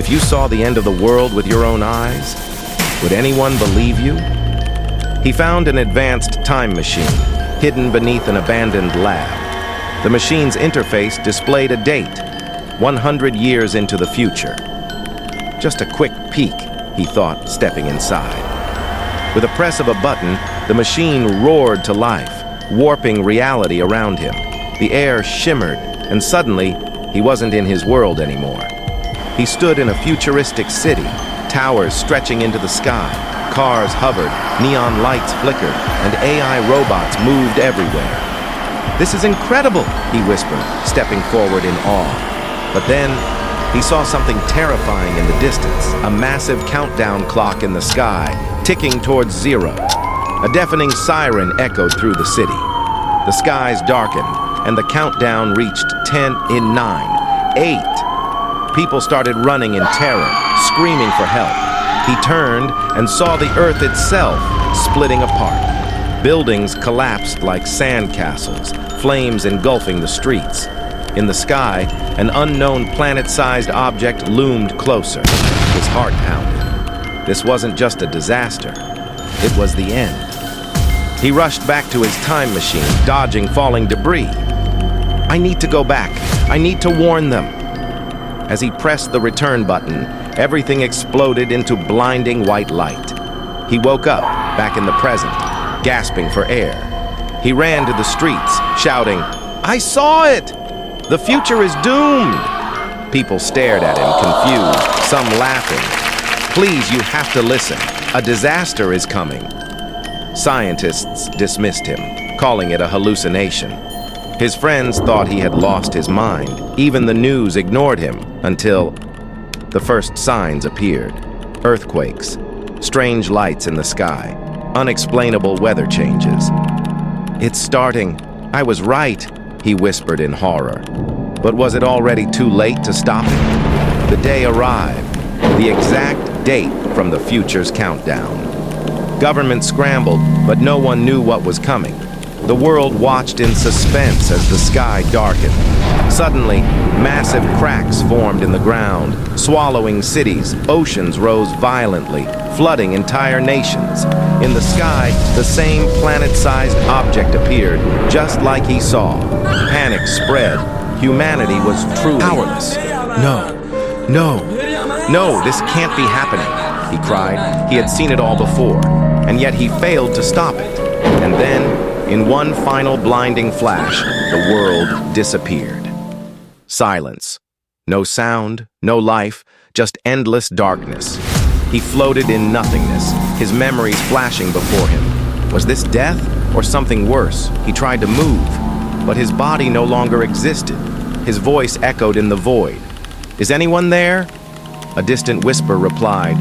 If you saw the end of the world with your own eyes, would anyone believe you? He found an advanced time machine hidden beneath an abandoned lab. The machine's interface displayed a date, 100 years into the future. Just a quick peek, he thought, stepping inside. With a press of a button, the machine roared to life, warping reality around him. The air shimmered, and suddenly, he wasn't in his world anymore. He stood in a futuristic city, towers stretching into the sky, cars hovered, neon lights flickered, and AI robots moved everywhere. "This is incredible," he whispered, stepping forward in awe. But then, he saw something terrifying in the distance, a massive countdown clock in the sky, ticking towards zero. A deafening siren echoed through the city. The skies darkened, and the countdown reached 10 in 9, 8. People started running in terror, screaming for help. He turned and saw the earth itself splitting apart. Buildings collapsed like sandcastles, flames engulfing the streets. In the sky, an unknown planet-sized object loomed closer. His heart pounded. This wasn't just a disaster. It was the end. He rushed back to his time machine, dodging falling debris. "I need to go back. I need to warn them." As he pressed the return button, everything exploded into blinding white light. He woke up, back in the present, gasping for air. He ran to the streets, shouting, "I saw it! The future is doomed!" People stared at him, confused, some laughing. "Please, you have to listen. A disaster is coming." Scientists dismissed him, calling it a hallucination. His friends thought he had lost his mind. Even the news ignored him until the first signs appeared. Earthquakes, strange lights in the sky, unexplainable weather changes. "It's starting. I was right," he whispered in horror. But was it already too late to stop it? The day arrived, the exact date from the future's countdown. Government scrambled, but no one knew what was coming. The world watched in suspense as the sky darkened. Suddenly, massive cracks formed in the ground, swallowing cities. Oceans rose violently, flooding entire nations. In the sky, the same planet-sized object appeared, just like he saw. Panic spread. Humanity was truly powerless. No, this can't be happening," he cried. He had seen it all before, and yet he failed to stop it. And then, in one final blinding flash, the world disappeared. Silence. No sound, no life, just endless darkness. He floated in nothingness, his memories flashing before him. Was this death or something worse? He tried to move, but his body no longer existed. His voice echoed in the void. "Is anyone there?" A distant whisper replied,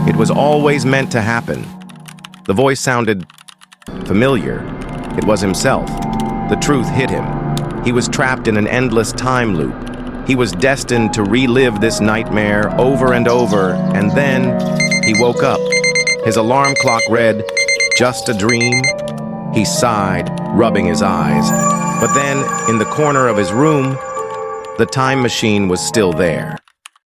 "It was always meant to happen." The voice sounded familiar. It was himself. The truth hit him. He was trapped in an endless time loop. He was destined to relive this nightmare over and over, and then he woke up. His alarm clock read, "Just a dream?" He sighed, rubbing his eyes. But then, in the corner of his room, the time machine was still there.